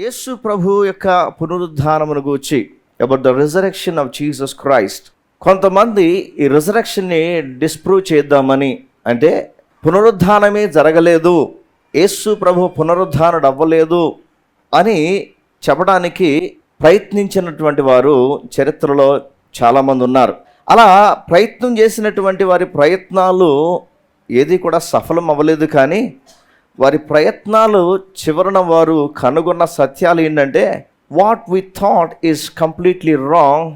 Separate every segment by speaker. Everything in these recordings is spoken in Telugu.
Speaker 1: యేసు ప్రభు యొక్క పునరుద్ధానమును గూర్చి about the resurrection of Jesus Christ. కొంతమంది ఈ రిజరెక్షన్ని డిస్ప్రూవ్ చేద్దామని, అంటే పునరుద్ధానమే జరగలేదు, యేసు ప్రభు పునరుద్ధానుడు అవ్వలేదు అని చెప్పడానికి ప్రయత్నించినటువంటి వారు చరిత్రలో చాలామంది ఉన్నారు. అలా ప్రయత్నం చేసినటువంటి వారి ప్రయత్నాలు ఏది కూడా సఫలం అవ్వలేదు. కానీ వారి ప్రయత్నాలు చివరన వారు కనుగొన్న సత్యాలు ఏంటంటే, what we thought is completely wrong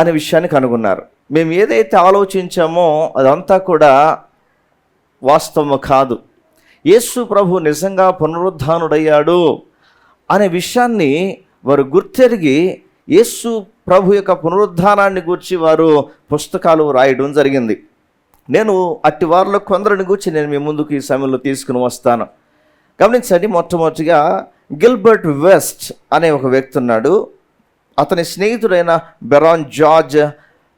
Speaker 1: అనే విషయాన్ని కనుగొన్నారు. మేము ఏదైతే ఆలోచించామో అదంతా కూడా వాస్తవం కాదు. యేసు ప్రభు నిజంగా పునరుద్ధానుడయ్యాడు అనే విషయాన్ని వారు గుర్తెరిగి యేసు ప్రభు యొక్క పునరుద్ధానాన్ని గురించి వారు పుస్తకాలు రాయడం జరిగింది. నేను అట్టి వారిలో కొందరిని గురించి నేను మీ ముందుకు ఈ సమయంలో తీసుకుని వస్తాను. గమనించండి. మొట్టమొదటిగా గిల్బర్ట్ వెస్ట్ అనే ఒక వ్యక్తి ఉన్నాడు. అతని స్నేహితుడైన బెరాన్ జార్జ్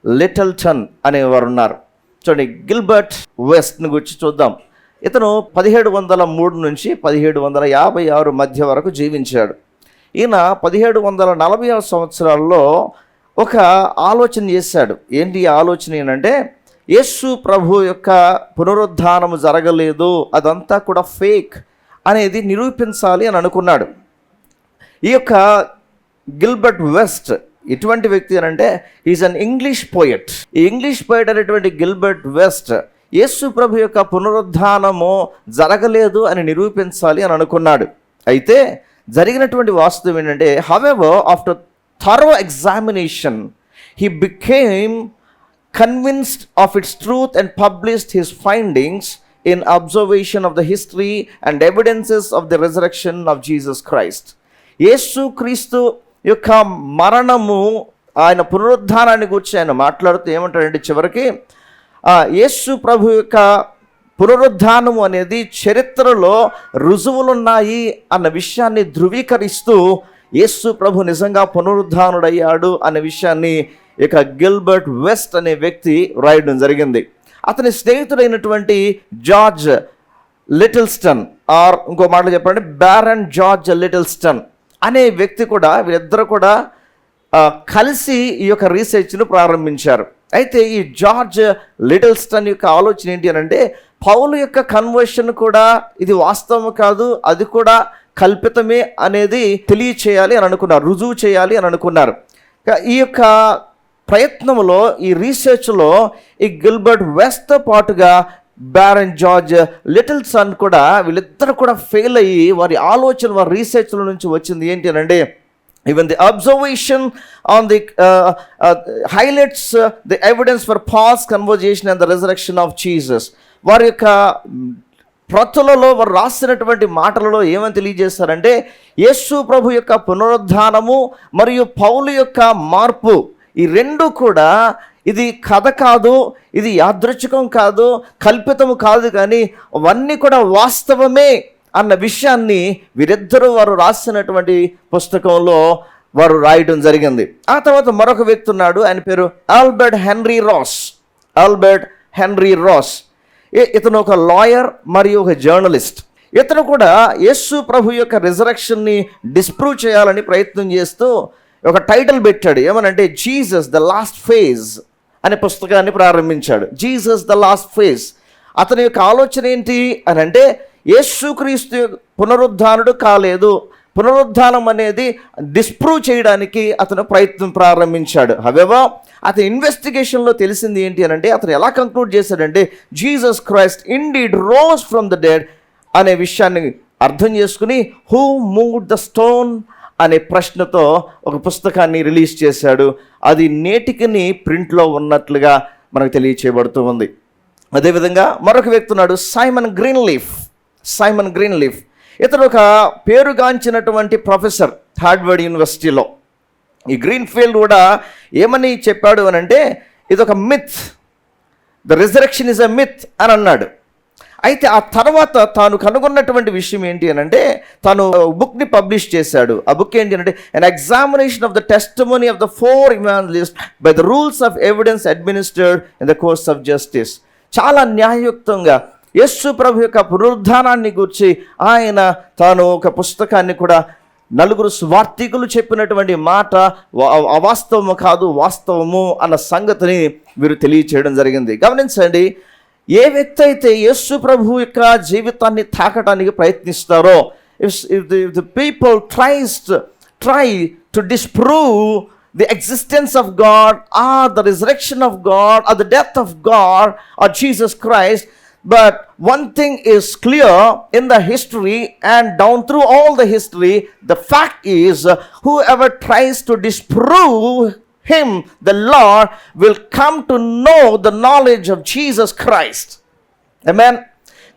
Speaker 1: లిటిల్టన్ అనేవారు ఉన్నారు. చూడండి, గిల్బర్ట్ వెస్ట్ని గురించి చూద్దాం. ఇతను 1703 నుంచి 1756 మధ్య వరకు జీవించాడు. ఈయన 1740 సంవత్సరాల్లో ఒక ఆలోచన చేశాడు. ఏంటి ఆలోచన ఏంటంటే, యేసు ప్రభు యొక్క పునరుద్ధానము జరగలేదు, అదంతా కూడా ఫేక్ అనేది నిరూపించాలి అని అనుకున్నాడు. ఈ యొక్క గిల్బర్ట్ వెస్ట్ ఎటువంటి వ్యక్తి అని అంటే, ఈజ్ అన్ ఇంగ్లీష్ పోయట్. ఈ ఇంగ్లీష్ పోయట్ అనేటువంటి గిల్బర్ట్ వెస్ట్ యేసు ప్రభు యొక్క పునరుద్ధానము జరగలేదు అని నిరూపించాలి అని అనుకున్నాడు. అయితే జరిగినటువంటి వాస్తవం ఏంటంటే, however after thorough examination he became convinced of its truth and published his findings in observation of the history and evidences of the resurrection of Jesus Christ. యేసు క్రీస్తు యొక్క మరణము, ఆయన పునరుద్ధానాన్ని గురించి ఆయన మాట్లాడుతూ ఏమంటాడంటే, చివరికి యేసు ప్రభు యొక్క పునరుద్ధానము అనేది చరిత్రలో రుజువులున్నాయి అన్న విషయాన్ని ధృవీకరిస్తూ యేసు ప్రభు నిజంగా పునరుద్ధానుడయ్యాడు అనే విషయాన్ని ఇక గిల్బర్ట్ వెస్ట్ అనే వ్యక్తి రాయడం జరిగింది. అతని స్నేహితుడైనటువంటి జార్జ్ లిటిల్స్టన్, ఆర్ ఇంకో మాటలు చెప్పాలంటే బ్యారన్ జార్జ్ లిటిల్స్టన్ అనే వ్యక్తి కూడా, వీరిద్దరు కూడా కలిసి ఈ యొక్క రీసెర్చ్ను ప్రారంభించారు. అయితే ఈ జార్జ్ లిటిల్స్టన్ యొక్క ఆలోచన ఏంటి అని అంటే, పౌలు యొక్క కన్వర్షన్ కూడా ఇది వాస్తవం కాదు, అది కూడా కల్పితమే అనేది తెలియచేయాలి అని అనుకున్నారు, రుజువు చేయాలి అని అనుకున్నారు. ఈ యొక్క ప్రయత్నంలో, ఈ రీసెర్చ్లో ఈ గిల్బర్ట్ వెస్ట్తో పాటుగా బ్యారన్ జార్జ్ లిటిల్సన్ కూడా, వీళ్ళిద్దరు కూడా ఫెయిల్ అయ్యి వారి ఆలోచన, వారి రీసెర్చ్ల నుంచి వచ్చింది ఏంటి అని అంటే, even the observation on the highlights the evidence for pass conversation and the resurrection of Jesus. వారి యొక్క ప్రతులలో వారు రాసినటువంటి మాటలలో ఏమని తెలియజేస్తారంటే, యేసు ప్రభు యొక్క పునరుద్ధానము మరియు పౌలు యొక్క మార్పు, ఈ రెండు కూడా ఇది కథ కాదు, ఇది యాదృచ్ఛికం కాదు, కల్పితము కాదు, కానీ అవన్నీ కూడా వాస్తవమే అన్న విషయాన్ని వీరిద్దరూ వారు రాసినటువంటి పుస్తకంలో వారు రాయడం జరిగింది. ఆ తర్వాత మరొక వ్యక్తి ఉన్నాడు, ఆయన పేరు Albert Henry Ross. Albert Henry Ross ఇతను ఒక లాయర్ మరియు ఒక జర్నలిస్ట్. ఇతను కూడా యేసు ప్రభు యొక్క రిజరెక్షన్ని డిస్ప్రూవ్ చేయాలని ప్రయత్నం చేస్తూ ఒక టైటిల్ పెట్టాడు. ఏమనంటే, జీసస్ ద లాస్ట్ ఫేజ్ అనే పుస్తకాన్ని ప్రారంభించాడు. Jesus the last phase. అతని యొక్క ఆలోచన ఏంటి అని అంటే, యేసుక్రీస్తు పునరుద్ధానుడు కాలేదు, పునరుద్ధానం అనేది డిస్ప్రూవ్ చేయడానికి అతను ప్రయత్నం ప్రారంభించాడు. హవెవర్ అతని ఇన్వెస్టిగేషన్లో తెలిసింది ఏంటి అని అంటే, అతను ఎలా కంక్లూడ్ చేశాడంటే, Jesus Christ indeed rose from the dead అనే విషయాన్ని అర్థం చేసుకుని, హూ మూవ్డ్ ద స్టోన్ అనే ప్రశ్నతో ఒక పుస్తకాన్ని రిలీజ్ చేశాడు. అది నేటికి ప్రింట్లో ఉన్నట్లుగా మనకు తెలియచేయబడుతూ ఉంది. అదేవిధంగా మరొక వ్యక్తి ఉన్నాడు, సైమన్ గ్రీన్లీఫ్. సైమన్ గ్రీన్లీఫ్ ఇతడు ఒక పేరుగాంచినటువంటి ప్రొఫెసర్ హార్వర్డ్ యూనివర్సిటీలో. ఈ గ్రీన్ఫీల్డ్ కూడా ఏమని చెప్పాడు అని అంటే, ఇది ఒక myth, the resurrection is a myth అని అన్నాడు. అయితే ఆ తర్వాత తాను కనుగొన్నటువంటి విషయం ఏంటి అని అంటే, తాను బుక్ని పబ్లిష్ చేశాడు. ఆ బుక్ ఏంటి అంటే, అన్ examination of the testimony of the 4 evangelists by the rules of evidence administered in the course of justice. చాలా న్యాయయుక్తంగా యేసు ప్రభు యొక్క పునరుద్ధానాన్ని గురించి ఆయన తాను ఒక పుస్తకాన్ని కూడా నలుగురు సువార్థికులు చెప్పినటువంటి మాట అవాస్తవము కాదు, వాస్తవము అన్న సంగతిని వీరు తెలియచేయడం జరిగింది. గమనించండి, ఏ వ్యక్తి అయితే యేసు ప్రభు యొక్క జీవితాన్ని తాకడానికి ప్రయత్నిస్తారో, if the people try to disprove the existence of God or the resurrection of God or the death of God or Jesus Christ, but one thing is clear in the history and down through all the history, the fact is whoever tries to disprove him, the Lord, will come to know the knowledge of Jesus Christ. Amen.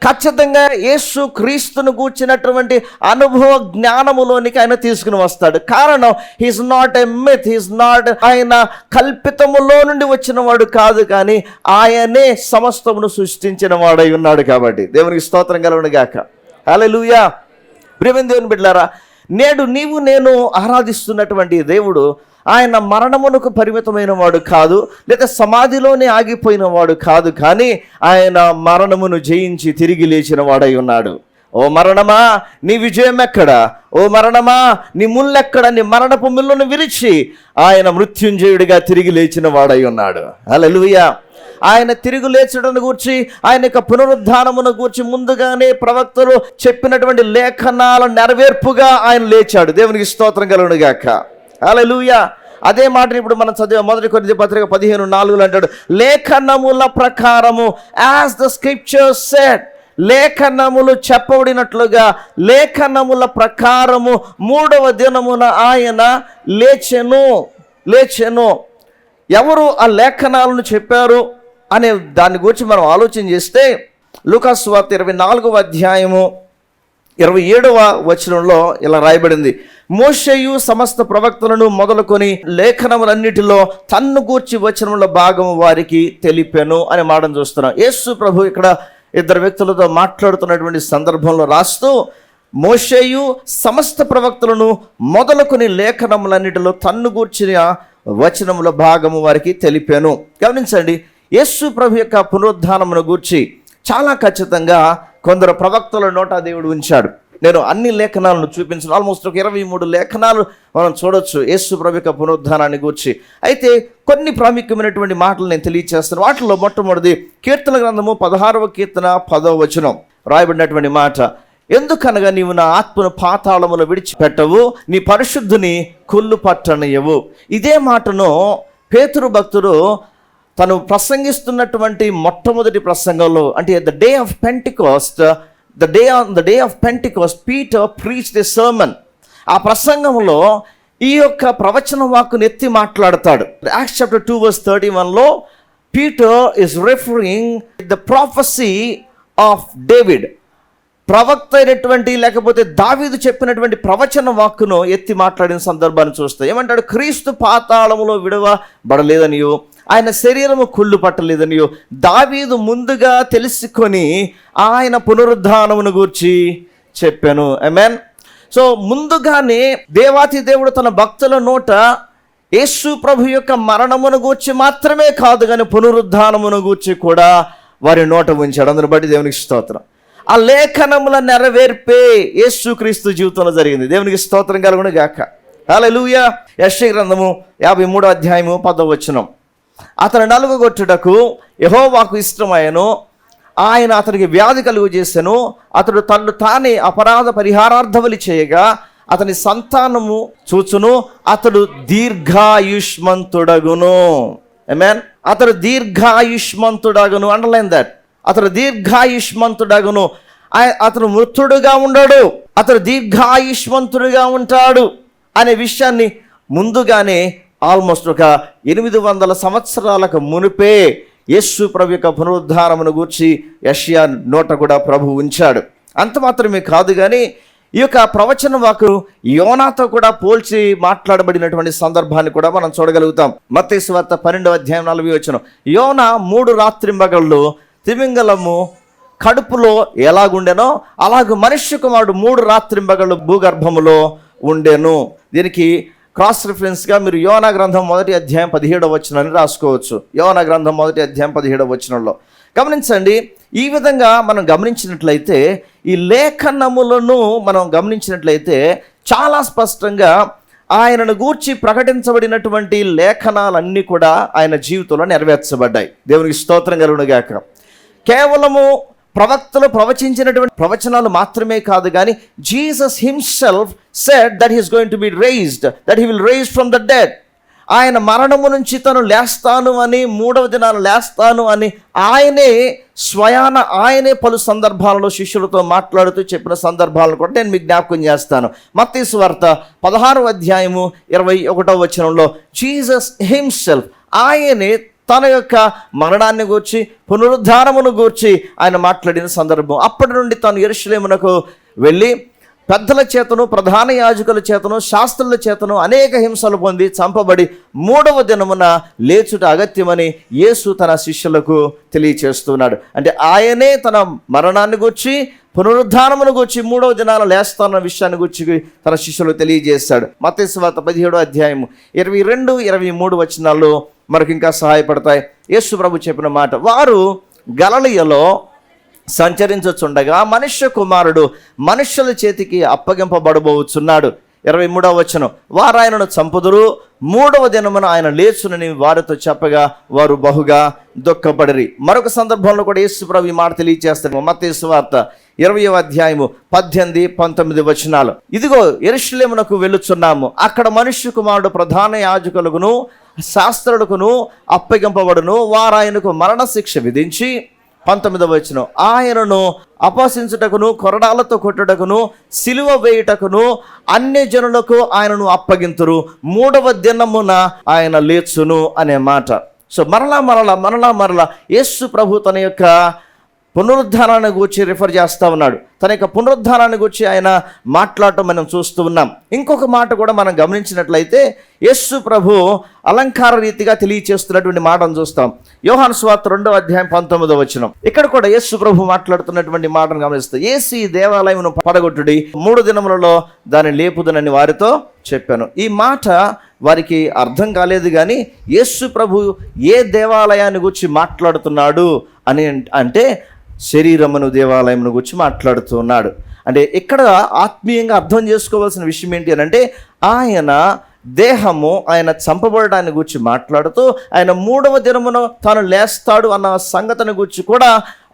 Speaker 1: ఖచ్చితంగా యేసు క్రీస్తును కూర్చున్నటువంటి అనుభవ జ్ఞానములోనికి ఆయన తీసుకుని వస్తాడు. కారణం, he's not a myth, he's not, ఆయన కల్పితములో నుండి వచ్చిన వాడు కాదు, కానీ ఆయనే సమస్తమును సృష్టించిన వాడై ఉన్నాడు. కాబట్టి దేవునికి స్తోత్రం కలుగును గాక. హల్లెలూయా. ప్రియమైన దేవుని బిడ్డలారా, నేడు నీవు నేను ఆరాధిస్తున్నటువంటి దేవుడు ఆయన మరణమునకు పరిమితమైన వాడు కాదు, లేదా సమాధిలోనే ఆగిపోయిన వాడు కాదు, కానీ ఆయన మరణమును జయించి తిరిగి లేచిన వాడై ఉన్నాడు. ఓ మరణమా, నీ విజయం ఎక్కడ? ఓ మరణమా, నీ ముళ్ళెక్కడ? నీ మరణపు ముళ్ళను విరిచి ఆయన మృత్యుంజయుడిగా తిరిగి లేచిన వాడై ఉన్నాడు. హల్లెలూయా. ఆయన తిరిగి లేచడం గూర్చి, ఆయన యొక్క పునరుద్ధానమును గూర్చి ముందుగానే ప్రవక్తలు చెప్పినటువంటి లేఖనాల నెరవేర్పుగా ఆయన లేచాడు. దేవునికి స్తోత్రం కలుగును గాక. హల్లెలూయా. అదే మాటని ఇప్పుడు మనం చదివే 1 కొరింథీ పత్రిక 15:4 అంటాడు, లేఖనముల ప్రకారము, యాజ్ ద స్క్రిప్చర్స్ సెడ్, లేఖనములు చెప్పబడినట్లుగా లేఖనముల ప్రకారము 3వ దినమున ఆయన లేచెను. ఎవరు ఆ లేఖనాలను చెప్పారు అనే దాని గురించి మనం ఆలోచన చేస్తే, లూకా సువార్త 24వ అధ్యాయము 27వ వచనంలో ఇలా రాయబడింది, మోషేయు సమస్త ప్రవక్తలను మొదలుకొని లేఖనములన్నిటిలో తన్ను గూర్చి వచనముల భాగము వారికి తెలిపెను అనే మాటను చూస్తున్నాం. యేసు ప్రభు ఇక్కడ ఇద్దరు వ్యక్తులతో మాట్లాడుతున్నటువంటి సందర్భంలో రాస్తూ, మోషేయు సమస్త ప్రవక్తలను మొదలుకొని లేఖనములన్నిటిలో తన్ను గూర్చిన వచనముల భాగము వారికి తెలిపాను. గమనించండి, యేసు ప్రభు యొక్క పునరుద్ధానమును గూర్చి చాలా ఖచ్చితంగా కొందరు ప్రవక్తల నోట దేవుడు ఉంచాడు. నేను అన్ని లేఖనాలను చూపించాను, ఆల్మోస్ట్ ఒక 23 లేఖనాలు మనం చూడొచ్చు యేసు ప్రభు యొక్క పునరుద్ధానాన్ని గూర్చి. అయితే కొన్ని ప్రాముఖ్యమైనటువంటి మాటలు నేను తెలియచేస్తాను. వాటిలో మొట్టమొదటిది కీర్తన గ్రంథము 16వ కీర్తన 10వ వచనం రాయబడినటువంటి మాట, ఎందుకనగా నీవు నా ఆత్మను పాతాళములో విడిచిపెట్టవు, నీ పరిశుద్ధుని కుళ్ళు పట్టనియవు. ఇదే మాటను పేతురు భక్తుడు తను ప్రసంగిస్తున్నటువంటి మొట్టమొదటి ప్రసంగంలో, అంటే the day of Pentecost Peter preached a sermon. ఆ ప్రసంగంలో ఈ యొక్క ప్రవచన వాక్కును ఎత్తి మాట్లాడతాడు. యాక్ట్స్ చాప్టర్ 2:31లో Peter is referring the prophecy of David. ప్రవక్త అయినటువంటి లేకపోతే దావీదు చెప్పినటువంటి ప్రవచన వాక్కును ఎత్తి మాట్లాడిన సందర్భాన్ని చూస్తే ఏమంటాడు, క్రీస్తు పాతాళములో విడవబడలేదనియో, ఆయన శరీరము కుళ్ళు పట్టలేదనియో దావీదు ముందుగా తెలుసుకొని ఆయన పునరుద్ధానమును గూర్చి చెప్పాను. ఆమేన్. సో ముందుగానే దేవాతి దేవుడు తన భక్తుల నోట యేసు ప్రభు యొక్క మరణమును గూర్చి మాత్రమే కాదు, కానీ పునరుద్ధానమును గూర్చి కూడా వారి నోట ఉంచాడు. అందుని బట్టి దేవునికి స్తోత్రం. ఆ లేఖనముల నెరవేర్పే యేసుక్రీస్తు జీవితంలో జరిగింది. దేవునికి స్తోత్రం కలుగును గాక. హల్లెలూయా. యెషయా గ్రంథము 53వ అధ్యాయము 10వ వచనం, అతను నలుగగొట్టుటకు యెహోవాకు ఇష్టమాయెను, ఆయన అతనికి వ్యాధి కలుగు చేసెను, అతడు తన్ను తానే అపరాధ పరిహారార్థబలి చేయగా అతని సంతానము చూచును, అతడు దీర్ఘాయుష్మంతుడగును. ఆమేన్. అతడు దీర్ఘాయుష్మంతుడగును. Underline that. అతడు దీర్ఘాయుష్మంతుడగును. అతను మృతుడుగా ఉండడు, అతడు దీర్ఘాయుష్మంతుడుగా ఉంటాడు అనే విషయాన్ని ముందుగానే ఆల్మోస్ట్ ఒక 800 సంవత్సరాలకు మునిపే యేసు ప్రభు యొక్క పునరుద్ధానమును గూర్చి యెషయా నోట కూడా ప్రభు ఉంచాడు. అంత మాత్రమే కాదు, కానీ ఈ యొక్క ప్రవచన వాక్కు యోనాతో కూడా పోల్చి మాట్లాడబడినటువంటి సందర్భాన్ని కూడా మనం చూడగలుగుతాం. మత్తయి సువార్త 12వ అధ్యాయం 40వ వచనం, యోనా 3 రాత్రింబగళ్ళు తిమింగలము కడుపులో ఎలాగుండెనో అలాగూ మనుష్య కుమారుడు 3 రాత్రింబగళ్ళు భూగర్భములో ఉండెను. దీనికి క్రాస్ రిఫరెన్స్గా మీరు యోనా గ్రంథం 1వ అధ్యాయం 17వ వచనాన్ని రాసుకోవచ్చు. యోనా గ్రంథం 1వ అధ్యాయం 17వ వచనంలో గమనించండి. ఈ విధంగా మనం గమనించినట్లయితే, ఈ లేఖనములను మనం గమనించినట్లయితే చాలా స్పష్టంగా ఆయనను గూర్చి ప్రకటించబడినటువంటి లేఖనాలన్నీ కూడా ఆయన జీవితంలో నెరవేర్చబడ్డాయి. దేవునికి స్తోత్రం కలుగునుగాక. కేవలము ప్రవక్తలు ప్రవచించినటువంటి ప్రవచనాలు మాత్రమే కాదు, కానీ Jesus himself said that he is going to be raised, that he will rise from the dead. ఆయన మరణము నుంచి తను లేస్తాను అని, మూడవ దినాన లేస్తాను అని ఆయనే పలు సందర్భాలలో శిష్యులతో మాట్లాడుతూ చెప్పిన సందర్భాలను కూడా నేను మీకు జ్ఞాపకం చేస్తాను. మత్తయి సువార్త 16వ అధ్యాయము 21వ వచనంలో జీసస్ హిమ్సెల్ఫ్ ఆయనే తన యొక్క మరణాన్ని గూర్చి, పునరుద్ధానమును గూర్చి ఆయన మాట్లాడిన సందర్భం. అప్పటి నుండి తాను యెరూషలేమునకు వెళ్ళి పెద్దల చేతను, ప్రధాన యాజకుల చేతను, శాస్త్రుల చేతను అనేక హింసలు పొంది చంపబడి మూడవ దినమున లేచుట అగత్యమని యేసు తన శిష్యులకు తెలియచేస్తున్నాడు. అంటే ఆయనే తన మరణాన్ని గూర్చి, పునరుద్ధానమును గూర్చి, మూడవ దినాన లేస్తాన్న విషయాన్ని గూర్చి తన శిష్యులకు తెలియజేశాడు. మత్తయి సువార్త 17వ అధ్యాయము 22, 23 వచనాల్లో మనకు ఇంకా సహాయపడతాయి. యేసు ప్రభు చెప్పిన మాట, వారు గలిలయలో సంచరించుచుండగా మనుష్య కుమారుడు మనుష్యుల చేతికి అప్పగింపబడబోచున్నాడు. 23వ వచనం, వారు ఆయనను చంపుదురు, మూడవ దినమున ఆయన లేచునని వారితో చెప్పగా వారు బహుగా దుఃఖపడిరి. మరొక సందర్భంలో కూడా యేసు ప్రభు ఈ మాట తెలియజేస్తాడు. మత్తయి సువార్త 20వ అధ్యాయము 18, 19 వచనాలు, ఇదిగో యెరూషలేమునకు వెళ్ళుచున్నాము, అక్కడ మనుష్య కుమారుడు ప్రధాన యాజకులకును శాస్త్రులకును అప్పగింపబడును, వారు ఆయనకు మరణశిక్ష విధించి 19వ వచనం, ఆయనను అపహసించుటకును, కొరడాలతో కొట్టుటకును, సిలువ వేయుటకును అన్యజనులకు ఆయనను అప్పగింతురు, మూడవ దినమున ఆయన లేచును అనే మాట. సో మరలా యేసు ప్రభు తన యొక్క పునరుద్ధానాన్ని గురించి రిఫర్ చేస్తూ ఉన్నాడు. తన యొక్క పునరుద్ధానాన్ని గురించి ఆయన మాట్లాడటం మనం చూస్తూ ఉన్నాం. ఇంకొక మాట కూడా మనం గమనించినట్లయితే యేసు ప్రభు అలంకార రీతిగా తెలియచేస్తున్నటువంటి మాటను చూస్తాం. యోహాను సువార్త 2వ అధ్యాయం 19వ వచనం, ఇక్కడ కూడా యేసు ప్రభు మాట్లాడుతున్నటువంటి మాటను గమనిస్తే, యేసు ఈ దేవాలయమును పడగొట్టుడి, 3 దినములలో దాన్ని లేపుదనని వారితో చెప్పాను. ఈ మాట వారికి అర్థం కాలేదు, కానీ యేసు ప్రభు ఏ దేవాలయాన్ని గురించి మాట్లాడుతున్నాడు అని అంటే శరీరమును దేవాలయమును గురించి మాట్లాడుతున్నాడు. అంటే ఇక్కడ ఆత్మీయంగా అర్థం చేసుకోవాల్సిన విషయం ఏంటి అని అంటే, ఆయన దేహము ఆయన చంపబడడాన్ని గురించి మాట్లాడుతూ ఆయన మూడవ దినమున తాను లేస్తాడు అన్న సంగతిని గురించి కూడా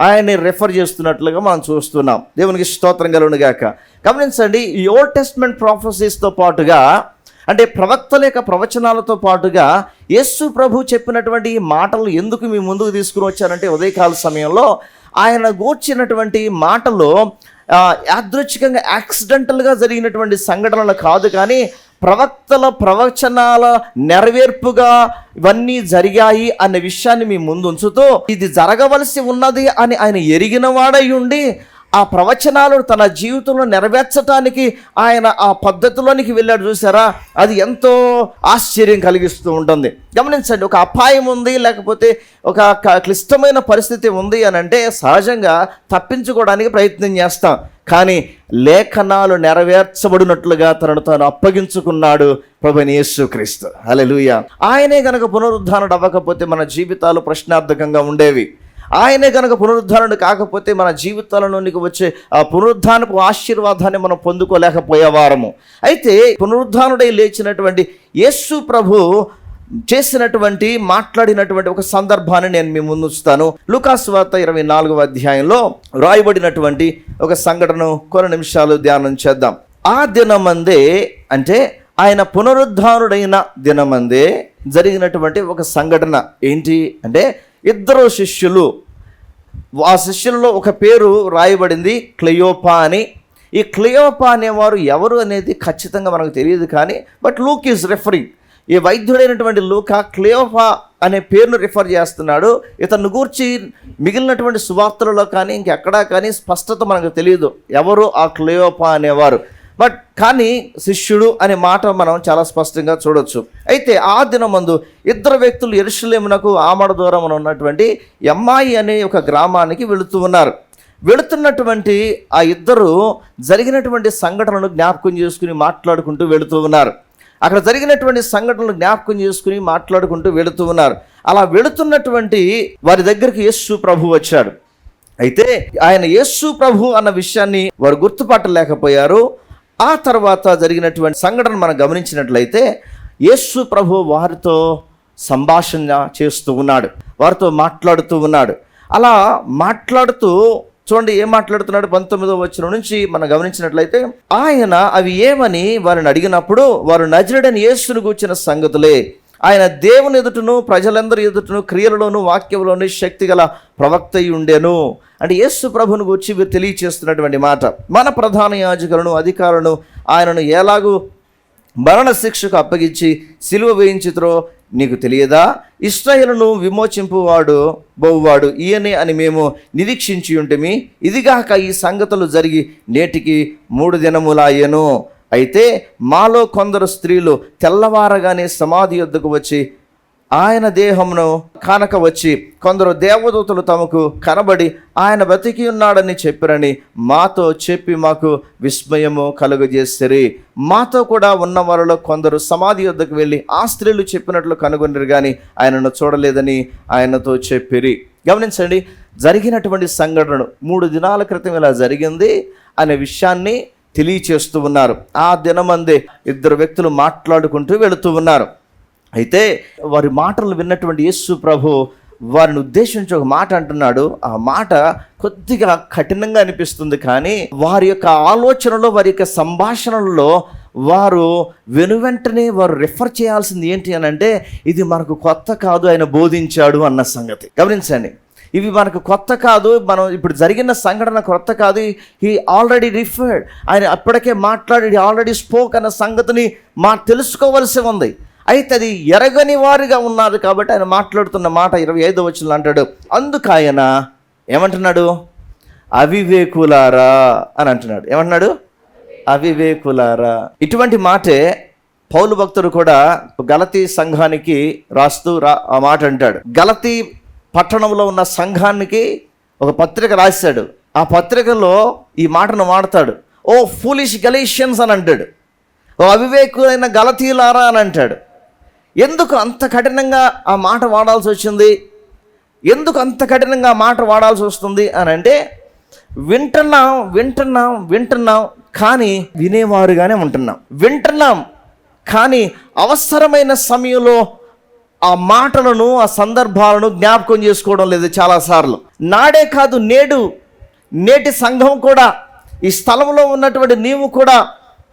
Speaker 1: ఆయన్ని రెఫర్ చేస్తున్నట్లుగా మనం చూస్తున్నాం. దేవునికి స్తోత్రం కలుగునుగాక. గమనించండి, ఈ ఓల్డ్ టెస్ట్మెంట్ ప్రాఫెసీస్తో పాటుగా, అంటే ప్రవక్తల యొక్క ప్రవచనాలతో పాటుగా యేసు ప్రభు చెప్పినటువంటి ఈ మాటలు ఎందుకు మీ ముందుకు తీసుకుని వచ్చారంటే, ఉదయకాల సమయంలో ఆయన గూర్చినటువంటి మాటలు యాదృచ్ఛికంగా యాక్సిడెంటల్గా జరిగినటువంటి సంఘటనలు కాదు, కానీ ప్రవక్తల ప్రవచనాల నెరవేర్పుగా ఇవన్నీ జరిగాయి అనే విషయాన్ని మీ ముందు ఉంచుతూ, ఇది జరగవలసి ఉన్నది అని ఆయన ఎరిగిన వాడై ఉండి ఆ ప్రవచనాలు తన జీవితంలో నెరవేర్చడానికి ఆయన ఆ పద్ధతిలోనికి వెళ్ళాడు. చూసారా, అది ఎంతో ఆశ్చర్యం కలిగిస్తూ ఉంటుంది. గమనించండి, ఒక అపాయం ఉంది, లేకపోతే ఒక క్లిష్టమైన పరిస్థితి ఉంది అని అంటే సహజంగా తప్పించుకోవడానికి ప్రయత్నం చేస్తాం, కానీ లేఖనాలు నెరవేర్చబడినట్లుగా తనను తాను అప్పగించుకున్నాడు ప్రభువైన యేసుక్రీస్తు. హల్లెలూయా. ఆయనే గనక పునరుద్ధానుడు అవ్వకపోతే మన జీవితాలు ప్రశ్నార్థకంగా ఉండేవి. ఆయనే కనుక పునరుద్ధానుడు కాకపోతే మన జీవితాలలోనికి వచ్చే ఆ పునరుద్ధానపు ఆశీర్వాదాన్ని మనం పొందుకోలేకపోయేవారము. అయితే పునరుద్ధానుడై లేచినటువంటి యేసు ప్రభు మాట్లాడినటువంటి ఒక సందర్భాన్ని నేను మీ ముందు ఉంచుతాను. లూకాసు వార్త 24వ అధ్యాయంలో రాయబడినటువంటి ఒక సంఘటనను కొన్ని నిమిషాలు ధ్యానం చేద్దాం. ఆ దినమందే, అంటే ఆయన పునరుద్ధానుడైన దినమందే జరిగినటువంటి ఒక సంఘటన ఏంటి అంటే, 2 శిష్యులు, ఆ శిష్యులలో ఒక పేరు రాయబడింది క్లెయోపా అని. ఈ క్లెయోపా అనేవారు ఎవరు అనేది ఖచ్చితంగా మనకు తెలియదు, కానీ బట్ లూక్ ఈజ్ రెఫరింగ్, ఈ వైద్యుడైనటువంటి లూకా క్లెయోపా అనే పేరును రిఫర్ చేస్తున్నాడు. ఇతను గూర్చి మిగిలినటువంటి సువార్తలలో కానీ ఇంకెక్కడా కానీ స్పష్టత మనకు తెలియదు ఎవరు ఆ క్లెయోపా అనేవారు. బట్ కానీ శిష్యుడు అనే మాట మనం చాలా స్పష్టంగా చూడొచ్చు. అయితే ఆ దినమందు 2 వ్యక్తులు యెరూషలేమునకు ఆమడ దూరమున ఉన్నటువంటి ఎమ్మాయి అనే ఒక గ్రామానికి వెళుతున్నటువంటి ఆ 2 జరిగినటువంటి సంఘటనలను జ్ఞాపకం చేసుకుని మాట్లాడుకుంటూ వెళుతూ ఉన్నారు. అక్కడ జరిగినటువంటి సంఘటనలు జ్ఞాపకం చేసుకుని మాట్లాడుకుంటూ వెళుతూ ఉన్నారు. అలా వెళుతున్నటువంటి వారి దగ్గరికి యేసు ప్రభు వచ్చాడు. అయితే ఆయన యేసు ప్రభు అన్న విషయాన్ని వారు గుర్తుపట్టలేకపోయారు. ఆ తర్వాత జరిగినటువంటి సంఘటన మనం గమనించినట్లయితే యేసు ప్రభు వారితో సంభాషణ చేస్తూ ఉన్నాడు, వారితో మాట్లాడుతూ ఉన్నాడు. అలా మాట్లాడుతూ చూడండి ఏం మాట్లాడుతున్నాడు. 19వ వచనం నుంచి మనం గమనించినట్లయితే, ఆయన అవి ఏమని వారిని అడిగినప్పుడు వారు నజరేయుడైన యేసును గూర్చిన సంగతులే, ఆయన దేవుని ఎదుటను ప్రజలందరి ఎదుటను క్రియలలోను వాక్యంలోను శక్తిగల ప్రవక్త ఉండెను. అంటే యేసు ప్రభుని గురించి వీరు తెలియచేస్తున్నటువంటి మాట. మన ప్రధాన యాజకులను అధికారులను ఆయనను ఎలాగూ మరణ శిక్షకు అప్పగించి సిలువ వేయించుతారో నీకు తెలియదా? ఇశ్రాయేలును విమోచింపువాడు బహువాడు ఈయనే అని మేము నిరీక్షించి ఉంటిమి. ఇదిగాక ఈ సంగతులు జరిగి నేటికి 3 దినములాయెను. అయితే మాలో కొందరు స్త్రీలు తెల్లవారగానే సమాధి యొద్దకు వచ్చి ఆయన దేహమును కానక వచ్చి కొందరు దేవదూతలు తమకు కనబడి ఆయన బతికి ఉన్నాడని చెప్పారని మాతో చెప్పి మాకు విస్మయము కలుగజేసిరి. మాతో కూడా ఉన్న వారిలో కొందరు సమాధి యొద్దకు వెళ్ళి ఆ స్త్రీలు చెప్పినట్లు కనుగొన్నారు కానీ ఆయనను చూడలేదని ఆయనతో చెప్పిరి. గమనించండి, జరిగినటువంటి సంఘటనను 3 దినాల క్రితం ఇలా జరిగింది అనే విషయాన్ని తెలియచేస్తూ ఉన్నారు. ఆ దినమందే 2 వ్యక్తులు మాట్లాడుకుంటూ వెళుతూ ఉన్నారు. అయితే వారి మాటలు విన్నటువంటి యేసు ప్రభు వారిని ఉద్దేశించి ఒక మాట అంటున్నాడు. ఆ మాట కొద్దిగా కఠినంగా అనిపిస్తుంది, కానీ వారి యొక్క ఆలోచనలో, వారి యొక్క సంభాషణలో వారు వెనువెంటనే వారు రిఫర్ చేయాల్సింది ఏంటి అని అంటే, ఇది మనకు కొత్త కాదు, ఆయన బోధించాడు అన్న సంగతి గమనించండి. ఇవి మనకు కొత్త కాదు, మనం ఇప్పుడు జరిగిన సంఘటన కొత్త కాదు. హీ ఆల్రెడీ రిఫర్డ్, ఆయన అప్పటికే మాట్లాడి ఆల్రెడీ స్పోక్ అన్న సంగతిని తెలుసుకోవలసి ఉంది. అయితే అది ఎరగని వారిగా ఉన్నారు కాబట్టి ఆయన మాట్లాడుతున్న మాట 25వ వచనంలో అంటాడు, అందుకు ఆయన ఏమంటున్నాడు? అవివేకులారా అని అంటున్నాడు. ఏమంటున్నాడు? అవివేకులారా. ఇటువంటి మాటే పౌలు భక్తుడు కూడా గలతీ సంఘానికి రాస్తూ ఆ మాట అంటాడు. గలతీ పట్టణంలో ఉన్న సంఘానికి ఒక పత్రిక రాశాడు. ఆ పత్రికలో ఈ మాటను వాడతాడు. ఓ ఫూలిష్ గలీషియన్స్ అని అంటాడు, ఓ అవివేకులైన గలతీలారా అని అంటాడు. ఎందుకు అంత కఠినంగా ఆ మాట వాడాల్సి వచ్చింది? ఎందుకు అంత కఠినంగా మాట వాడాల్సి వస్తుంది అని అంటే, వింటున్నాం కానీ వినేవారుగానే వింటున్నాం కానీ అవసరమైన సమయంలో ఆ మాటలను, ఆ సందర్భాలను జ్ఞాపకం చేసుకోవడం లేదు చాలాసార్లు. నాడే కాదు, నేటి సంఘం కూడా, ఈ స్థలంలో ఉన్నటువంటి నీవు కూడా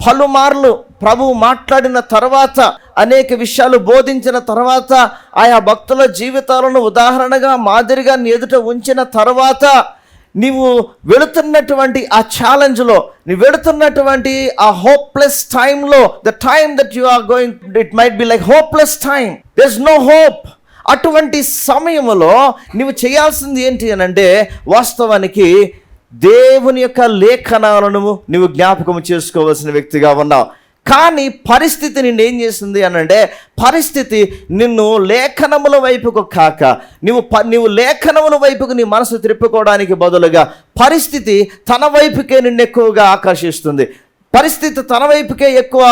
Speaker 1: పలుమార్లు ప్రభువు మాట్లాడిన తర్వాత, అనేక విషయాలు బోధించిన తర్వాత, ఆయా భక్తుల జీవితాలను ఉదాహరణగా మాదిరిగా నీ ఎదుట ఉంచిన తర్వాత, నీవు వెళుతున్నటువంటి ఆ ఛాలెంజ్లో, నీవు వెళుతున్నటువంటి ఆ హోప్లెస్ టైంలో, the time that you are going, it might be like hopeless time, there is no hope. అటువంటి సమయంలో నీవు చేయాల్సింది ఏంటి అని అంటే, వాస్తవానికి దేవుని యొక్క లేఖనాలను నువ్వు జ్ఞాపకం చేసుకోవాల్సిన వ్యక్తిగా ఉన్నావు. కానీ పరిస్థితి నిన్ను ఏం చేసింది అని అంటే, పరిస్థితి నిన్ను లేఖనముల వైపుకు కాక, నీవు లేఖనముల వైపుకు నీ మనసు త్రిప్పుకోవడానికి బదులుగా పరిస్థితి తన వైపుకే నిన్ను ఎక్కువగా ఆకర్షిస్తుంది. పరిస్థితి తన వైపుకే ఎక్కువ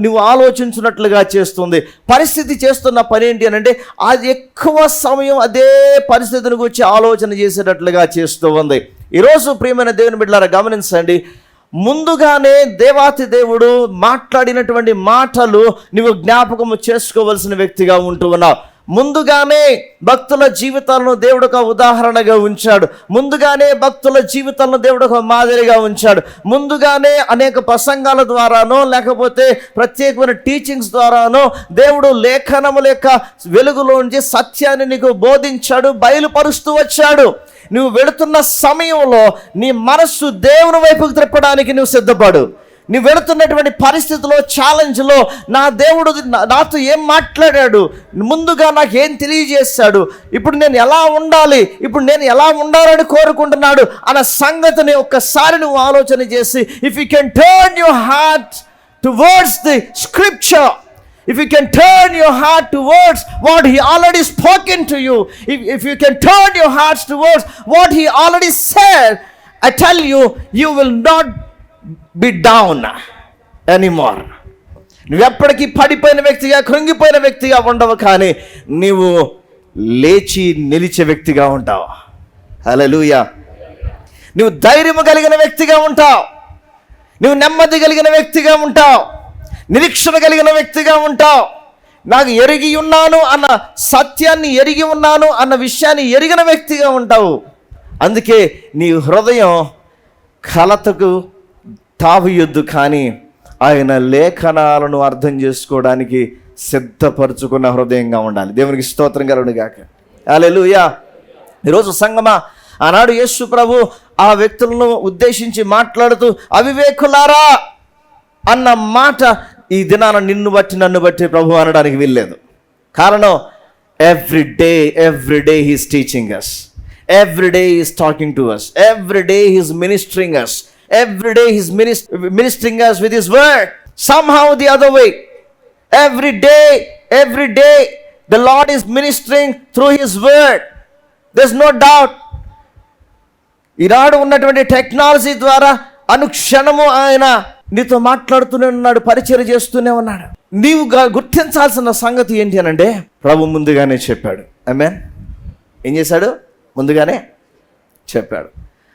Speaker 1: నువ్వు ఆలోచించినట్లుగా చేస్తుంది. పరిస్థితి చేస్తున్న పని ఏంటి అని అంటే, అది ఎక్కువ సమయం అదే పరిస్థితిని గురించి ఆలోచన చేసేటట్లుగా చేస్తూ ఉంది. ఈరోజు ప్రియమైన దేవుని బిడ్డలారా గమనించండి, ముందుగానే దేవాతి దేవుడు మాట్లాడినటువంటి మాటలు నువ్వు జ్ఞాపకము చేసుకోవలసిన వ్యక్తిగా ఉంటూ ఉన్నావు. ముందుగానే భక్తుల జీవితాలను దేవుడు ఒక ఉదాహరణగా ఉంచాడు. ముందుగానే భక్తుల జీవితాలను దేవుడు ఒక మాదిరిగా ఉంచాడు. ముందుగానే అనేక ప్రసంగాల ద్వారానో లేకపోతే ప్రత్యేకమైన టీచింగ్స్ ద్వారానో దేవుడు లేఖనముల యొక్క వెలుగులోంచి సత్యాన్ని నీకు బోధించాడు, బయలుపరుస్తూ వచ్చాడు. నువ్వు వెళుతున్న సమయంలో నీ మనస్సు దేవుని వైపుకు త్రిప్పడానికి నువ్వు సిద్ధపడు. నువ్వు వెళుతున్నటువంటి పరిస్థితిలో, ఛాలెంజ్లో, నా దేవుడు నాతో ఏం మాట్లాడాడు, ముందుగా నాకు ఏం తెలియజేశాడు, ఇప్పుడు నేను ఎలా ఉండాలి, ఇప్పుడు నేను ఎలా ఉండాలని కోరుకుంటున్నాడు అన్న సంగతిని ఒక్కసారి నువ్వు ఆలోచన చేసి, if you can turn your heart towards the scripture, if you can turn your heart towards what he already spoken to you, if you can turn your hearts towards what he already said, I tell you, you will not be down anymore. నువ్వు ఎప్పటికీ పడిపోయిన వ్యక్తిగా, కృంగిపోయిన వ్యక్తిగా ఉండవు, కానీ నీవు లేచి నిలిచే వ్యక్తిగా ఉంటావు. హల్లెలూయా. నువ్వు ధైర్యము కలిగిన వ్యక్తిగా ఉంటావు. నువ్వు నెమ్మది కలిగిన వ్యక్తిగా ఉంటావు, నిరీక్షణ కలిగిన వ్యక్తిగా ఉంటావు. నాకు ఎరిగి ఉన్నాను అన్న సత్యాన్ని ఎరిగి ఉన్నాను అన్న విషయాన్ని ఎరిగిన వ్యక్తిగా ఉంటావు. అందుకే నీ హృదయం కలతకు తావియొద్దు, కానీ ఆయన లేఖనాలను అర్థం చేసుకోవడానికి సిద్ధపరచుకున్న హృదయంగా ఉండాలి. దేవునికి స్తోత్రం కలుగును గాక. హల్లెలూయా. ఈరోజు సంగమా, ఆనాడు యేసు ప్రభు ఆ వ్యక్తులను ఉద్దేశించి మాట్లాడుతూ అవివేకులారా అన్న మాట ఈ దినాన నిన్ను బట్టి నన్ను బట్టి ప్రభు అనడానికి వీల్లేదు. కారణం every day he's teaching us, every day he's talking to us, every day he's ministering us, every day he's ministering us with his word somehow the other way. Every day the Lord is ministering through his word. There's no doubt. ఈనాడు ఉన్నటువంటి టెక్నాలజీ ద్వారా అనుక్షణము ఆయన నీతో మాట్లాడుతూనే ఉన్నాడు, పరిచయం చేస్తూనే ఉన్నాడు. నీవు గుర్తించాల్సిన సంగతి ఏంటి అనంటే, ప్రభు ముందుగానే చెప్పాడు. ఆమేన్. ఏం చేశాడు? ముందుగానే చెప్పాడు.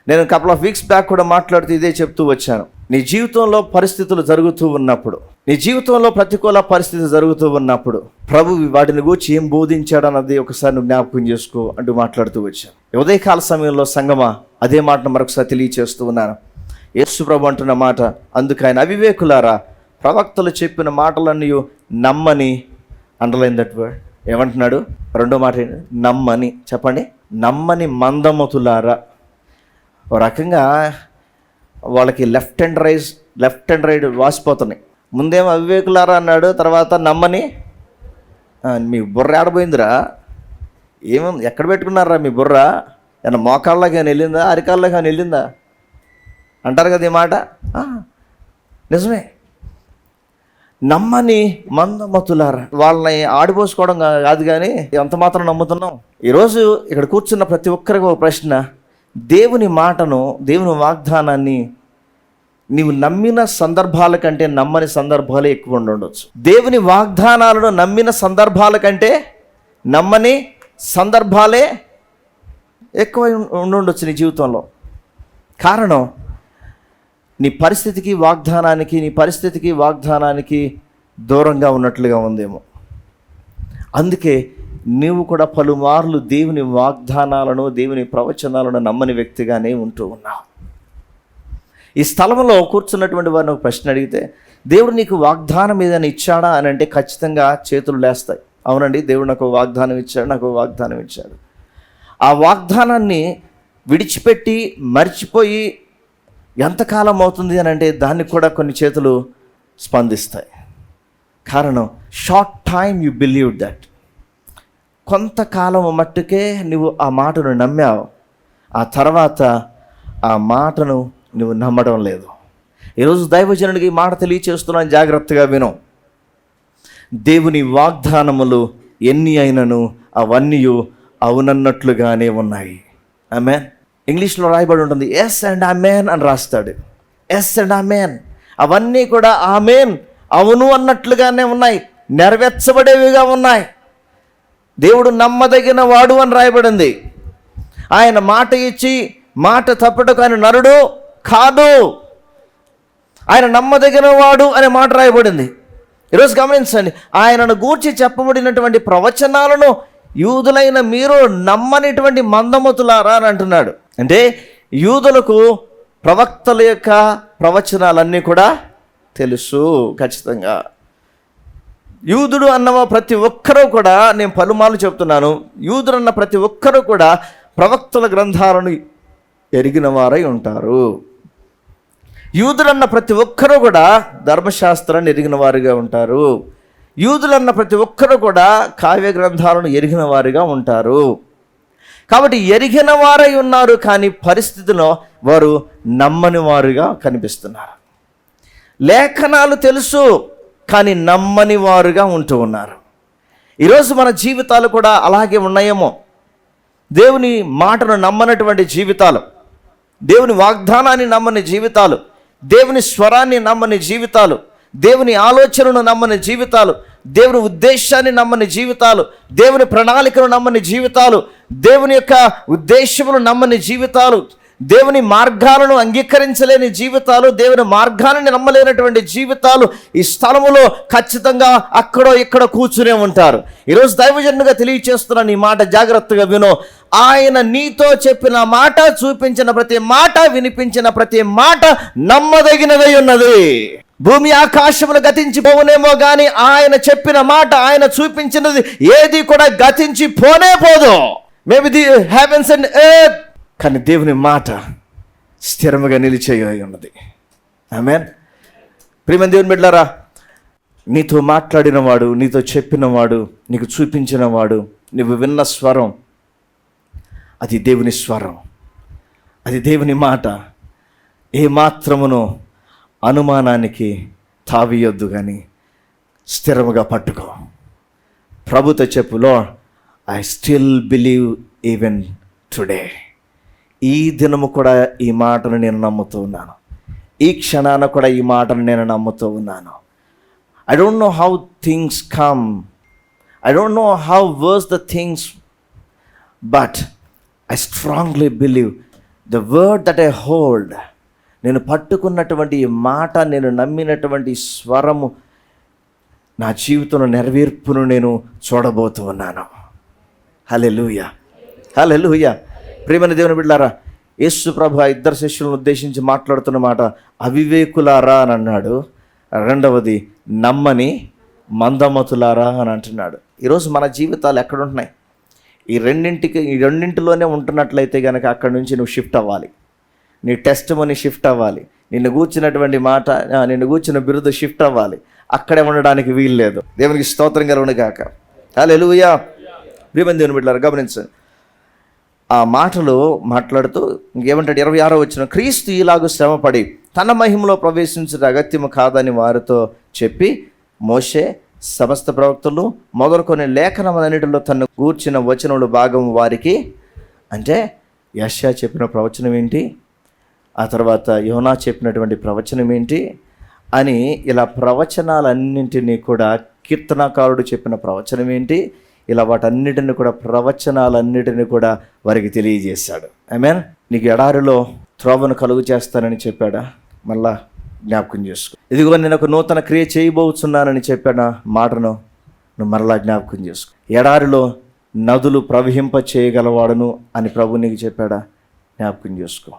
Speaker 1: నేను కపుల్ ఆఫ్ వీక్స్ బ్యాక్ కూడా మాట్లాడుతూ ఇదే చెప్తూ వచ్చాను. నీ జీవితంలో పరిస్థితులు జరుగుతూ ఉన్నప్పుడు, నీ జీవితంలో ప్రతికూల పరిస్థితి జరుగుతూ ఉన్నప్పుడు ప్రభు వాటిని గురించి ఏం బోధించాడు అన్నది ఒకసారి నువ్వు జ్ఞాపకం చేసుకో అంటూ మాట్లాడుతూ వచ్చాను. ఉదయకాల సమయంలో సంగమా అదే మాటను మరొకసారి తెలియచేస్తూ ఉన్నాను. యేసు ప్రభు అంటున్న మాట, అందుకు ఆయన అవివేకులారా ప్రవక్తలు చెప్పిన మాటలన్నీ నమ్మని, అండర్లైన్ దట్ వర్డ్. ఏమంటున్నాడు? రెండో మాట నమ్మని. చెప్పండి. నమ్మని మందమతులారా. ఒక రకంగా వాళ్ళకి లెఫ్ట్ అండ్ రైట్ వాసిపోతున్నాయి. ముందేమో అవివేకులారా అన్నాడు, తర్వాత నమ్మని. మీ బుర్ర ఆడపోయిందిరా, ఏమేమి ఎక్కడ పెట్టుకున్నారా మీ బుర్ర? ఏమన్నా మోకాళ్ళకి అని వెళ్ళిందా, అరికాళ్ళకి అని వెళ్ళిందా అంటారు కదా ఈ మాట. నిజమే. నమ్మని మందమతులారా. వాళ్ళని ఆడిపోసుకోవడం కాదు, కానీ ఎంత మాత్రం నమ్ముతున్నాం. ఈరోజు ఇక్కడ కూర్చున్న ప్రతి ఒక్కరికి ఒక ప్రశ్న, దేవుని మాటను, దేవుని వాగ్దానాన్ని నీవు నమ్మిన సందర్భాల కంటే నమ్మని సందర్భాలే ఎక్కువ ఉండొచ్చు. దేవుని వాగ్దానాలను నమ్మిన సందర్భాల కంటే నమ్మని సందర్భాలే ఎక్కువ ఉండొచ్చు నీ జీవితంలో. కారణం, నీ పరిస్థితికి వాగ్దానానికి దూరంగా ఉన్నట్లుగా ఉందేమో. అందుకే నీవు కూడా పలుమార్లు దేవుని వాగ్దానాలను, దేవుని ప్రవచనాలను నమ్మని వ్యక్తిగానే ఉంటూ ఉన్నావు. ఈ స్థలంలో కూర్చున్నటువంటి వారిని ఒక ప్రశ్న అడిగితే, దేవుడు నీకు వాగ్దానం ఏదైనా ఇచ్చాడా అని అంటే ఖచ్చితంగా చేతులు లేస్తాయి. అవునండి, దేవుడు నాకు వాగ్దానం ఇచ్చాడు. ఆ వాగ్దానాన్ని విడిచిపెట్టి మర్చిపోయి ఎంతకాలం అవుతుంది అని అంటే దానికి కూడా కొన్ని చేతులు స్పందిస్తాయి. కారణం, short time you believe that. కొంతకాలం మట్టుకే నువ్వు ఆ మాటను నమ్మావు, ఆ తర్వాత ఆ మాటను నువ్వు నమ్మడం లేదు. ఈరోజు దైవజనుడికి ఈ మాట తెలియచేస్తున్నాను, జాగ్రత్తగా విను. దేవుని వాగ్దానములు ఎన్ని అయినను అవన్నీ అవునన్నట్లుగానే ఉన్నాయి. ఆమేన్. ఇంగ్లీష్లో రాయబడి ఉంటుంది, ఎస్ అండ్ ఆమేన్ అని రాస్తాడు. ఎస్ అండ్ ఆమేన్, అవన్నీ కూడా ఆమేన్, అవును అన్నట్లుగానే ఉన్నాయి, నెరవేర్చబడేవిగా ఉన్నాయి. దేవుడు నమ్మదగిన వాడు అని రాయబడింది. ఆయన మాట ఇచ్చి మాట తప్పటకు ఆయన నరుడు కాదు. ఆయన నమ్మదగిన వాడు అనే మాట రాయబడింది. ఈరోజు గమనించండి, ఆయనను గూర్చి చెప్పబడినటువంటి ప్రవచనాలను యూదులైన మీరు నమ్మనిటువంటి మందమతులారా అని అంటున్నాడు. అంటే యూదులకు ప్రవక్తల యొక్క ప్రవచనాలన్నీ కూడా తెలుసు ఖచ్చితంగా. యూదుడు అన్న ప్రతి ఒక్కరూ కూడా, నేను పలుమార్లు చెప్తున్నాను, యూదుడు అన్న ప్రతి ఒక్కరూ కూడా ప్రవక్తల గ్రంథాలను ఎరిగిన వారై ఉంటారు. యూదులన్న ప్రతి ఒక్కరూ కూడా ధర్మశాస్త్రాన్ని ఎరిగిన వారిగా ఉంటారు. యూదులన్న ప్రతి ఒక్కరూ కూడా కావ్య గ్రంథాలను ఎరిగిన వారిగా ఉంటారు. కాబట్టి ఎరిగిన వారై ఉన్నారు, కానీ పరిస్థితిలో వారు నమ్మని వారుగా కనిపిస్తున్నారు. లేఖనాలు తెలుసు, కానీ నమ్మని వారుగా ఉంటూ ఉన్నారు. ఈరోజు మన జీవితాలు కూడా అలాగే ఉన్నాయేమో. దేవుని మాటను నమ్మనటువంటి జీవితాలు, దేవుని వాగ్దానాన్ని నమ్మని జీవితాలు, దేవుని స్వరాన్ని నమ్మని జీవితాలు, దేవుని ఆలోచనను నమ్మని జీవితాలు, దేవుని ఉద్దేశాన్ని నమ్మని జీవితాలు, దేవుని ప్రణాళికను నమ్మని జీవితాలు, దేవుని యొక్క ఉద్దేశమును నమ్మని జీవితాలు, దేవుని మార్గాలను అంగీకరించలేని జీవితాలు, దేవుని మార్గాలను నమ్మలేనటువంటి జీవితాలు ఈ స్థలములో ఖచ్చితంగా అక్కడో ఇక్కడ కూర్చునే ఉంటారు. ఈరోజు దైవజనుగా తెలియచేస్తున్నాను, ఈ మాట జాగ్రత్తగా విను. ఆయన నీతో చెప్పిన మాట, చూపించిన ప్రతి మాట, వినిపించిన ప్రతి మాట నమ్మదగినదై ఉన్నది. భూమి ఆకాశములు గతించిపోవునేమో కానీ ఆయన చెప్పిన మాట, ఆయన చూపించినది ఏది కూడా గతించి పోనే పోదు. Maybe the heavens and earth, కానీ దేవుని మాట స్థిరముగా నిలిచేయి ఉన్నది. ఆమేన్. ప్రియమైన దేవుని బిడ్డలారా, నీతో మాట్లాడినవాడు, నీతో చెప్పినవాడు, నీకు చూపించినవాడు, నువ్వు విన్న స్వరం, అది దేవుని స్వరం, అది దేవుని మాట. ఏ మాత్రమును అనుమానానికి తావియొద్దు, కానీ స్థిరముగా పట్టుకో. ప్రభుతో చెప్పు, lord, I still believe even today. ఈ దినము కూడా ఈ మాటను నేను నమ్ముతూ ఉన్నాను. ఈ క్షణాన కూడా ఈ మాటను నేను నమ్ముతూ ఉన్నాను. I don't know how things come, I don't know how works the things, but I strongly believe the word that I hold. నేను పట్టుకున్నటువంటి ఈ మాట, నేను నమ్మినటువంటి స్వరము నా జీవితంలో నెరవేర్పును నేను చూడబోతూ ఉన్నాను. హల్లెలూయా, హల్లెలూయా. ప్రియమైన దేవుని బిడ్డలారా, యేసు ప్రభు ఆ ఇద్దరు శిష్యులను ఉద్దేశించి మాట్లాడుతున్న మాట, అవివేకులారా అని అన్నాడు. రెండవది, నమ్మని మందమతులారా అని అంటున్నాడు. ఈరోజు మన జీవితాలు ఎక్కడుంటున్నాయి? ఈ రెండింటిలోనే ఉంటున్నట్లయితే కనుక అక్కడి నుంచి నువ్వు షిఫ్ట్ అవ్వాలి. నీ టెస్ట్ మనీ షిఫ్ట్ అవ్వాలి. నిన్ను కూర్చున్నటువంటి మాట, నిన్ను కూర్చున్న బిరుదు షిఫ్ట్ అవ్వాలి. అక్కడే ఉండడానికి వీలు లేదు. దేవునికి స్తోత్రం కలుగును గాక. హల్లెలూయా. ప్రియమైన దేవుని బిడ్డలారా, గమనించండి. ఆ మాటలు మాట్లాడుతూ ఇంకేమంటాడు? 26వ వచనం, క్రీస్తు ఇలాగూ శ్రమపడి తన మహిమలో ప్రవేశించడం అగత్యము కాదని వారితో చెప్పి, మోషే సమస్త ప్రవక్తలు మొదలుకొని లేఖనములన్నిటిలో తను కూర్చిన వచనములు భాగం వారికి, అంటే యెషయా చెప్పిన ప్రవచనం ఏంటి, ఆ తర్వాత యోనా చెప్పినటువంటి ప్రవచనం ఏంటి అని, ఇలా ప్రవచనాలన్నింటినీ కూడా, కీర్తనాకారుడు చెప్పిన ప్రవచనం ఏంటి, ఇలా వాటన్నిటిని కూడా, ప్రవచనాలన్నిటిని కూడా వారికి తెలియజేశాడు. ఆమేన్. నీకు ఎడారిలో త్రోవను కలుగు చేస్తానని చెప్పాడా? మళ్ళా జ్ఞాపకం చేసుకో. ఇదిగో నేను ఒక నూతన క్రియ చేయబోతున్నానని చెప్పాడా? మాటను నువ్వు మరలా జ్ఞాపకం చేసుకో. ఎడారిలో నదులు ప్రవహింప చేయగలవాడును అని ప్రభు నీకు చెప్పాడా? జ్ఞాపకం చేసుకో.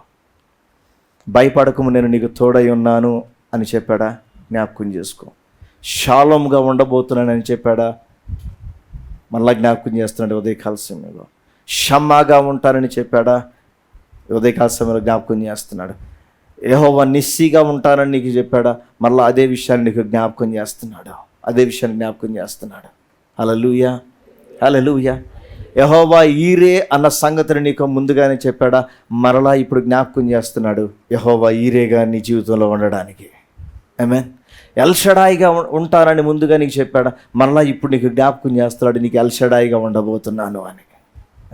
Speaker 1: భయపడకము, నేను నీకు తోడై ఉన్నాను అని చెప్పాడా? జ్ఞాపకం చేసుకో. షాలోమ్గా ఉండబోతున్నానని చెప్పాడా? మళ్ళా జ్ఞాపకం చేస్తున్నాడు ఉదయకాల సమయంలో. షమ్మాగా ఉంటానని చెప్పాడా? ఉదయకాల సమయంలో జ్ఞాపకం చేస్తున్నాడు. యెహోవా నిస్సిగా ఉంటానని నీకు చెప్పాడా? మళ్ళీ అదే విషయాన్ని నీకు జ్ఞాపకం చేస్తున్నాడు. అదే విషయాన్ని జ్ఞాపకం చేస్తున్నాడు. హల్లెలూయా, హల్లెలూయా. యెహోవా ఈరే అన్న సంగతిని నీకు ముందుగానే చెప్పాడా? మరలా ఇప్పుడు జ్ఞాపకం చేస్తున్నాడు. యెహోవా ఈరేగా నీ జీవితంలో ఉండడానికి. ఆమేన్. ఎల్షడాయిగా ఉంటానని ముందుగా నీకు చెప్పాడా? మరలా ఇప్పుడు నీకు జ్ఞాపకం చేస్తున్నాడు, నీకు ఎల్షడాయిగా ఉండబోతున్నాను అని.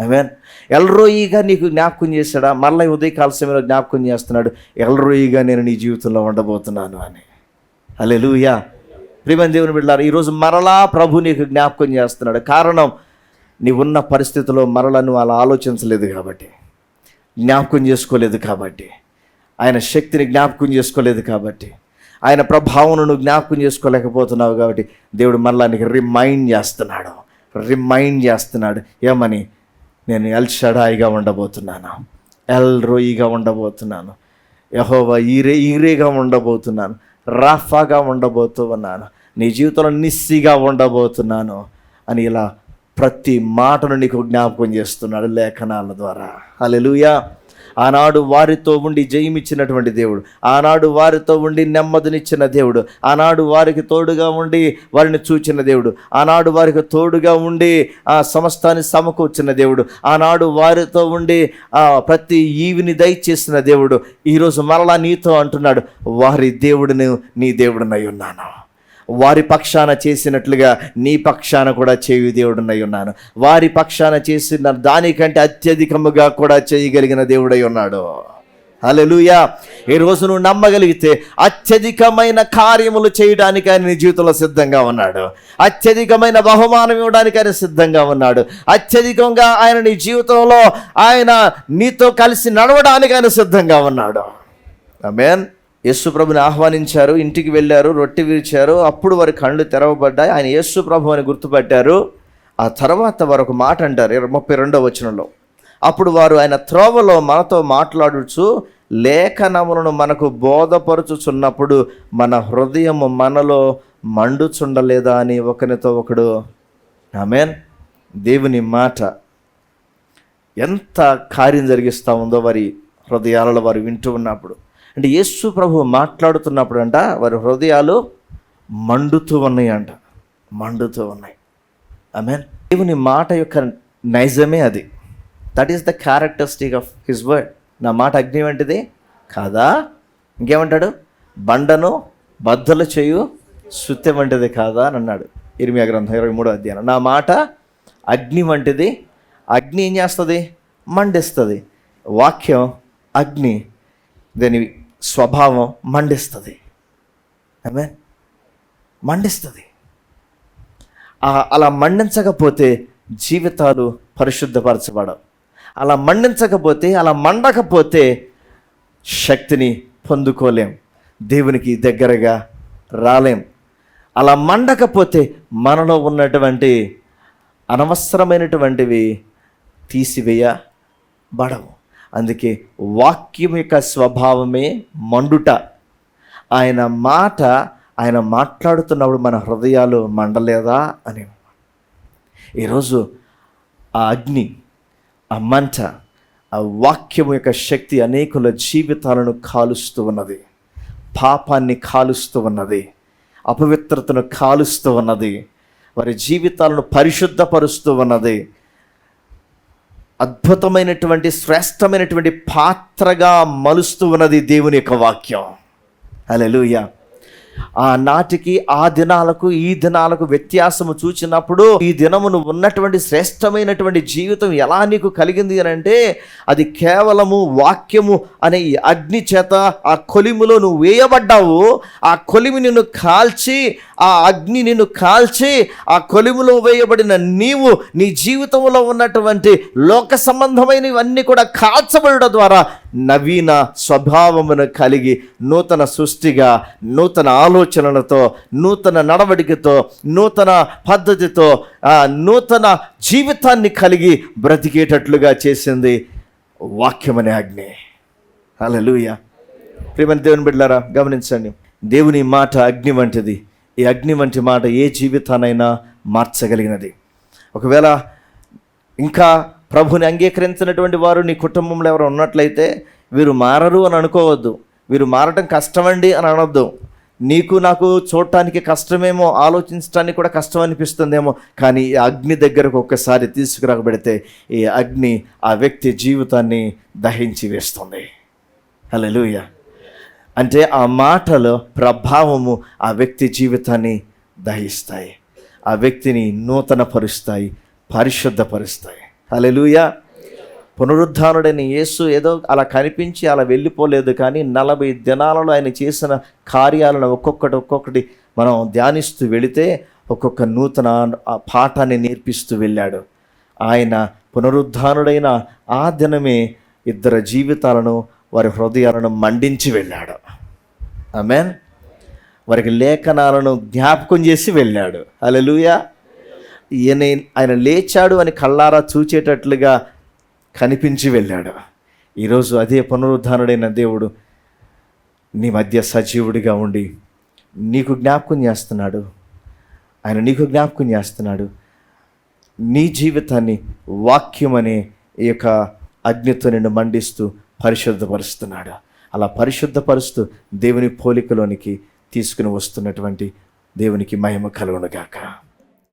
Speaker 1: ఆమేన్. ఎల్రోయిగా నీకు జ్ఞాపకం చేశాడా? మరలా ఉదయకాల సమయంలో జ్ఞాపకం చేస్తున్నాడు, ఎల్రోయిగా నేను నీ జీవితంలో ఉండబోతున్నాను అని. హల్లెలూయా. ప్రియమైన దేవుని బిడ్డలారా, ఈరోజు మరలా ప్రభు నీకు జ్ఞాపకం చేస్తున్నాడు. కారణం, నీవున్న పరిస్థితిలో మరలా నువ్వు అలా ఆలోచించలేదు కాబట్టి, జ్ఞాపకం చేసుకోలేదు కాబట్టి, ఆయన శక్తిని జ్ఞాపకం చేసుకోలేదు కాబట్టి, ఆయన ప్రభావం నువ్వు జ్ఞాపకం చేసుకోలేకపోతున్నావు కాబట్టి, దేవుడు మరలా నీకు రిమైండ్ చేస్తున్నాడు. ఏమని? నేను ఎల్షడాయిగా ఉండబోతున్నాను, ఎల్రోయిగా ఉండబోతున్నాను, యెహోవా ఈరేగా ఉండబోతున్నాను, రాఫాగా ఉండబోతున్నాను, నీ జీవితంలో నిస్సిగా ఉండబోతున్నాను అని ఇలా ప్రతి మాటను నీకు జ్ఞాపకం చేస్తున్నాడు లేఖనాల ద్వారా. హల్లెలూయా. ఆనాడు వారితో ఉండి జయమిచ్చినటువంటి దేవుడు, ఆనాడు వారితో ఉండి నెమ్మదినిచ్చిన దేవుడు, ఆనాడు వారికి తోడుగా ఉండి వారిని చూచిన దేవుడు, ఆనాడు వారికి తోడుగా ఉండి ఆ సమస్తాన్ని సమకూర్చిన దేవుడు, ఆనాడు వారితో ఉండి ప్రతి ఈవిని దయచేసిన దేవుడు, ఈరోజు మరలా నీతో అంటున్నాడు, వారి దేవుడిని నీ దేవుడినై ఉన్నాను. వారి పక్షాన చేసినట్లుగా నీ పక్షాన కూడా చేయు దేవుడునై ఉన్నాను. వారి పక్షాన చేసిన దానికంటే అత్యధికముగా కూడా చేయగలిగిన దేవుడై ఉన్నాడు. హల్లెలూయా. ఈ రోజు నువ్వు నమ్మగలిగితే అత్యధికమైన కార్యములు చేయడానికి ఆయన నీ జీవితంలో సిద్ధంగా ఉన్నాడు. అత్యధికమైన బహుమానం ఇవ్వడానికి ఆయన సిద్ధంగా ఉన్నాడు. అత్యధికంగా ఆయన నీ జీవితంలో ఆయన నీతో కలిసి నడవడానికి ఆయన సిద్ధంగా ఉన్నాడు. ఆమేన్. యేసు ప్రభుని ఆహ్వానించారు, ఇంటికి వెళ్ళారు, రొట్టె విరిచారు. అప్పుడు వారి కళ్ళు తెరవబడ్డాయి. ఆయన యేసు ప్రభు అని గుర్తుపట్టారు. ఆ తర్వాత వారు ఒక మాట అంటారు 32వ వచనంలో, అప్పుడు వారు ఆయన త్రోవలో మనతో మాట్లాడుచు లేఖనములను మనకు బోధపరుచుచున్నప్పుడు మన హృదయము మనలో మండుచుండలేదా అని ఒకరితో ఒకడు. ఆమేన్. దేవుని మాట ఎంత కార్యం జరిగిస్తూ ఉందో వారి హృదయాలలో వారు వింటూ ఉన్నప్పుడు. అంటే యేసు ప్రభు మాట్లాడుతున్నప్పుడు అంట వారి హృదయాలు మండుతూ ఉన్నాయి అంట, మండుతూ ఉన్నాయి. ఆమేన్. దేవుని మాట యొక్క నైజమే అది. That is the characteristic of his word. నా మాట అగ్ని వంటిది కాదా? ఇంకేమంటాడు? బండను బద్దలు చేయు సుత్తె వంటిది కాదా అని అన్నాడు. ఇర్మియా గ్రంథం 23వ అధ్యాయం. నా మాట అగ్ని వంటిది. అగ్ని ఏం చేస్తుంది? మండిస్తుంది. వాక్యం అగ్ని, దాని స్వభావం మండిస్తుంది. ఆమేన్. మండిస్తుంది. అలా మండించకపోతే జీవితాలు పరిశుద్ధపరచబడవు. అలా మండించకపోతే, అలా మండకపోతే శక్తిని పొందుకోలేం, దేవునికి దగ్గరగా రాలేం. అలా మండకపోతే మనలో ఉన్నటువంటి అనవసరమైనటువంటివి తీసివేయబడవు. అందుకే వాక్యం యొక్క స్వభావమే మండుట. ఆయన మాట, ఆయన మాట్లాడుతున్నప్పుడు మన హృదయాలు మండలేదా అని. ఈరోజు ఆ అగ్ని, ఆ మంట, ఆ వాక్యం యొక్క శక్తి అనేకుల జీవితాలను కాలుస్తూ ఉన్నది. పాపాన్ని కాలుస్తూ ఉన్నది, అపవిత్రతను కాలుస్తూ ఉన్నది, వారి జీవితాలను పరిశుద్ధపరుస్తూ ఉన్నది. అద్భుతమైనటువంటి శ్రేష్టమైనటువంటి పాత్రగా మలుస్తూ ఉన్నది దేవుని యొక్క వాక్యం. హల్లెలూయా. ఆ నాటికి ఆ దినాలకు ఈ దినాలకు వ్యత్యాసము చూచినప్పుడు ఈ దినము నువ్వు ఉన్నటువంటి శ్రేష్టమైనటువంటి జీవితం ఎలా నీకు కలిగింది అని అంటే అది కేవలము వాక్యము అనే ఈ అగ్ని చేత ఆ కొలిమిలో నువ్వు వేయబడ్డావు. ఆ కొలిమి నిన్ను కాల్చి, ఆ అగ్ని నిన్ను కాల్చి, ఆ కొలిమిలో వేయబడిన నీవు నీ జీవితంలో ఉన్నటువంటి లోక సంబంధమైనవన్నీ కూడా కాల్చబడడం ద్వారా నవీన స్వభావమును కలిగి నూతన సృష్టిగా, నూతన ఆలోచనలతో, నూతన నడవడికతో, నూతన పద్ధతితో, నూతన జీవితాన్ని కలిగి బ్రతికేటట్లుగా చేసింది వాక్యమనే అగ్ని. హల్లెలూయా. ప్రియమైన దేవుని బిడ్డలారా గమనించండి, దేవుని మాట అగ్ని వంటిది. ఈ అగ్ని వంటి మాట ఏ జీవితానైనా మార్చగలిగినది. ఒకవేళ ఇంకా ప్రభుని అంగీకరించినటువంటి వారు నీ కుటుంబంలో ఎవరు ఉన్నట్లయితే వీరు మారరు అని అనుకోవద్దు. వీరు మారటం కష్టమండి అని అనొద్దు. నీకు నాకు చూడటానికి కష్టమేమో, ఆలోచించడానికి కూడా కష్టం అనిపిస్తుందేమో, కానీ ఈ అగ్ని దగ్గరకు ఒక్కసారి తీసుకురాబడితే ఈ అగ్ని ఆ వ్యక్తి జీవితాన్ని దహించి వేస్తుంది. హల్లెలూయా. అంటే ఆ మాటలో ప్రభావము ఆ వ్యక్తి జీవితాన్ని దహిస్తాయి, ఆ వ్యక్తిని నూతనపరుస్తాయి, పరిశుద్ధపరుస్తాయి. హల్లెలూయా. పునరుద్ధానుడైన యేసు ఏదో అలా కనిపించి అలా వెళ్ళిపోలేదు, కానీ 40 దినాలలో ఆయన చేసిన కార్యాలను ఒక్కొక్కటి మనం ధ్యానిస్తూ వెళితే ఒక్కొక్క నూతన పాఠాన్ని నేర్పిస్తూ వెళ్ళాడు. ఆయన పునరుద్ధానుడైన ఆ దినమే 2 జీవితాలను, వారి హృదయాలను మండించి వెళ్ళాడు. ఆమేన్. వారికి లేఖనాలను జ్ఞాపకం చేసి వెళ్ళాడు. హల్లెలూయా. ఆయన లేచాడు అని కళ్ళారా చూచేటట్లుగా కనిపించి వెళ్ళాడు. ఈరోజు అదే పునరుద్ధానుడైన దేవుడు నీ మధ్య సజీవుడిగా ఉండి నీకు జ్ఞాపకం చేస్తున్నాడు. ఆయన నీకు జ్ఞాపకం చేస్తున్నాడు. నీ జీవితాన్ని వాక్యం అనే ఈ యొక్క అగ్నితో నిన్ను మండిస్తూ పరిశుద్ధపరుస్తున్నాడు. అలా పరిశుద్ధపరుస్తూ దేవుని పోలికలోనికి తీసుకుని వస్తున్నటువంటి దేవునికి మహిమ కలుగునుగాక.